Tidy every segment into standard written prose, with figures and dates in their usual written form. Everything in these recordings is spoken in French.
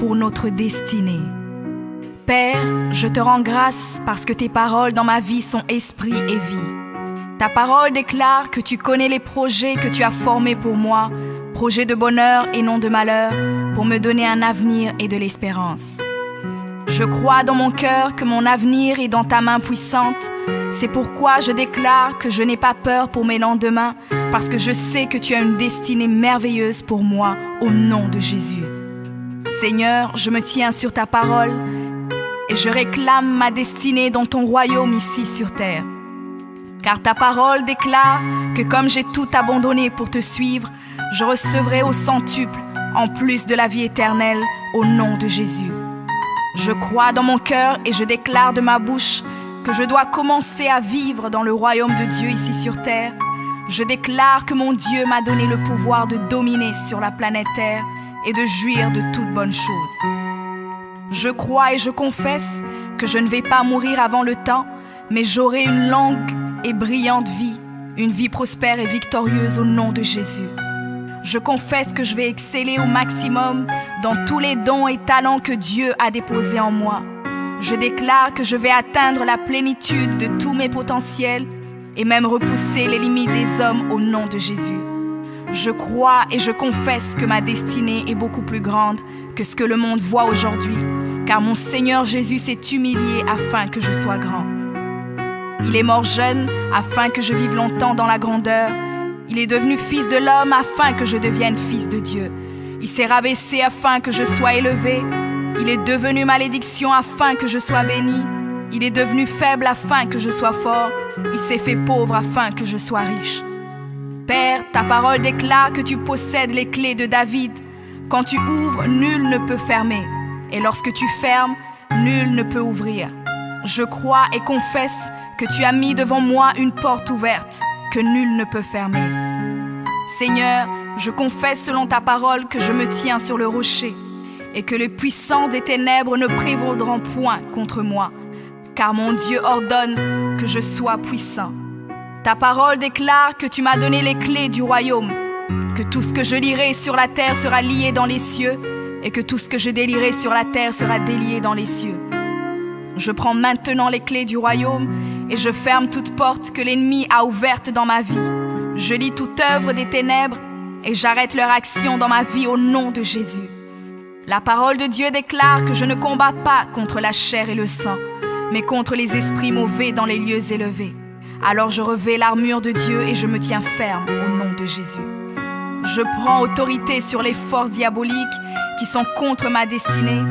pour notre destinée. Père, je te rends grâce parce que tes paroles dans ma vie sont esprit et vie. Ta parole déclare que tu connais les projets que tu as formés pour moi, projets de bonheur et non de malheur, pour me donner un avenir et de l'espérance. Je crois dans mon cœur que mon avenir est dans ta main puissante. C'est pourquoi je déclare que je n'ai pas peur pour mes lendemains, parce que je sais que tu as une destinée merveilleuse pour moi, au nom de Jésus. Seigneur, je me tiens sur ta parole et je réclame ma destinée dans ton royaume ici sur terre. Car ta parole déclare que comme j'ai tout abandonné pour te suivre, je recevrai au centuple, en plus de la vie éternelle, au nom de Jésus. Je crois dans mon cœur et je déclare de ma bouche que je dois commencer à vivre dans le royaume de Dieu ici sur terre. Je déclare que mon Dieu m'a donné le pouvoir de dominer sur la planète Terre et de jouir de toutes bonnes choses. Je crois et je confesse que je ne vais pas mourir avant le temps, mais j'aurai une longue et brillante vie, une vie prospère et victorieuse au nom de Jésus. Je confesse que je vais exceller au maximum dans tous les dons et talents que Dieu a déposés en moi. Je déclare que je vais atteindre la plénitude de tous mes potentiels et même repousser les limites des hommes au nom de Jésus. Je crois et je confesse que ma destinée est beaucoup plus grande que ce que le monde voit aujourd'hui, car mon Seigneur Jésus s'est humilié afin que je sois grand. Il est mort jeune afin que je vive longtemps dans la grandeur. Il est devenu fils de l'homme afin que je devienne fils de Dieu. Il s'est rabaissé afin que je sois élevé. Il est devenu malédiction afin que je sois béni. Il est devenu faible afin que je sois fort. Il s'est fait pauvre afin que je sois riche. Père, ta parole déclare que tu possèdes les clés de David. Quand tu ouvres, nul ne peut fermer. Et lorsque tu fermes, nul ne peut ouvrir. Je crois et confesse que tu as mis devant moi une porte ouverte que nul ne peut fermer. Seigneur, je confesse selon ta parole que je me tiens sur le rocher et que les puissances des ténèbres ne prévaudront point contre moi, car mon Dieu ordonne que je sois puissant. Ta parole déclare que tu m'as donné les clés du royaume, que tout ce que je lierai sur la terre sera lié dans les cieux et que tout ce que je délierai sur la terre sera délié dans les cieux. Je prends maintenant les clés du royaume et je ferme toute porte que l'ennemi a ouverte dans ma vie. Je lis toute œuvre des ténèbres et j'arrête leur action dans ma vie au nom de Jésus. La parole de Dieu déclare que je ne combats pas contre la chair et le sang, mais contre les esprits mauvais dans les lieux élevés. Alors je revêts l'armure de Dieu et je me tiens ferme au nom de Jésus. Je prends autorité sur les forces diaboliques qui sont contre ma destinée.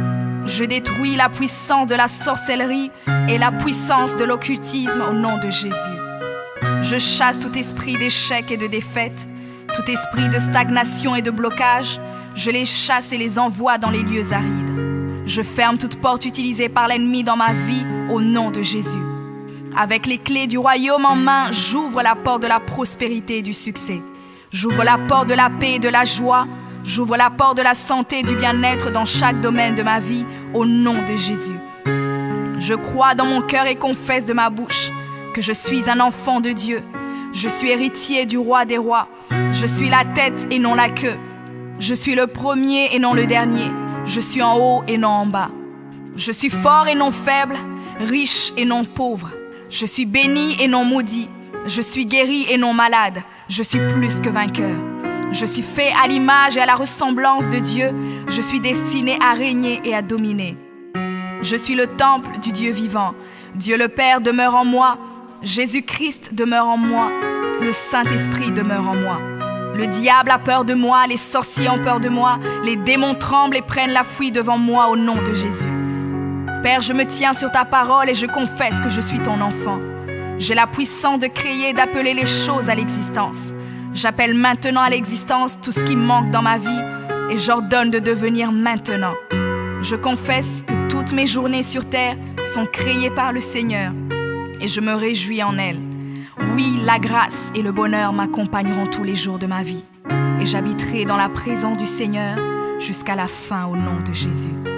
Je détruis la puissance de la sorcellerie et la puissance de l'occultisme au nom de Jésus. Je chasse tout esprit d'échec et de défaite, tout esprit de stagnation et de blocage. Je les chasse et les envoie dans les lieux arides. Je ferme toute porte utilisée par l'ennemi dans ma vie au nom de Jésus. Avec les clés du royaume en main, j'ouvre la porte de la prospérité et du succès. J'ouvre la porte de la paix et de la joie. J'ouvre la porte de la santé et du bien-être dans chaque domaine de ma vie, au nom de Jésus. Je crois dans mon cœur et confesse de ma bouche que je suis un enfant de Dieu. Je suis héritier du roi des rois. Je suis la tête et non la queue. Je suis le premier et non le dernier. Je suis en haut et non en bas. Je suis fort et non faible, riche et non pauvre. Je suis béni et non maudit. Je suis guéri et non malade. Je suis plus que vainqueur. Je suis fait à l'image et à la ressemblance de Dieu. Je suis destiné à régner et à dominer. Je suis le temple du Dieu vivant. Dieu le Père demeure en moi. Jésus-Christ demeure en moi. Le Saint-Esprit demeure en moi. Le diable a peur de moi, les sorciers ont peur de moi, les démons tremblent et prennent la fuite devant moi au nom de Jésus. Père, je me tiens sur ta parole et je confesse que je suis ton enfant. J'ai la puissance de créer et d'appeler les choses à l'existence. J'appelle maintenant à l'existence tout ce qui manque dans ma vie et j'ordonne de devenir maintenant. Je confesse que toutes mes journées sur terre sont créées par le Seigneur et je me réjouis en elles. Oui, la grâce et le bonheur m'accompagneront tous les jours de ma vie et j'habiterai dans la présence du Seigneur jusqu'à la fin au nom de Jésus.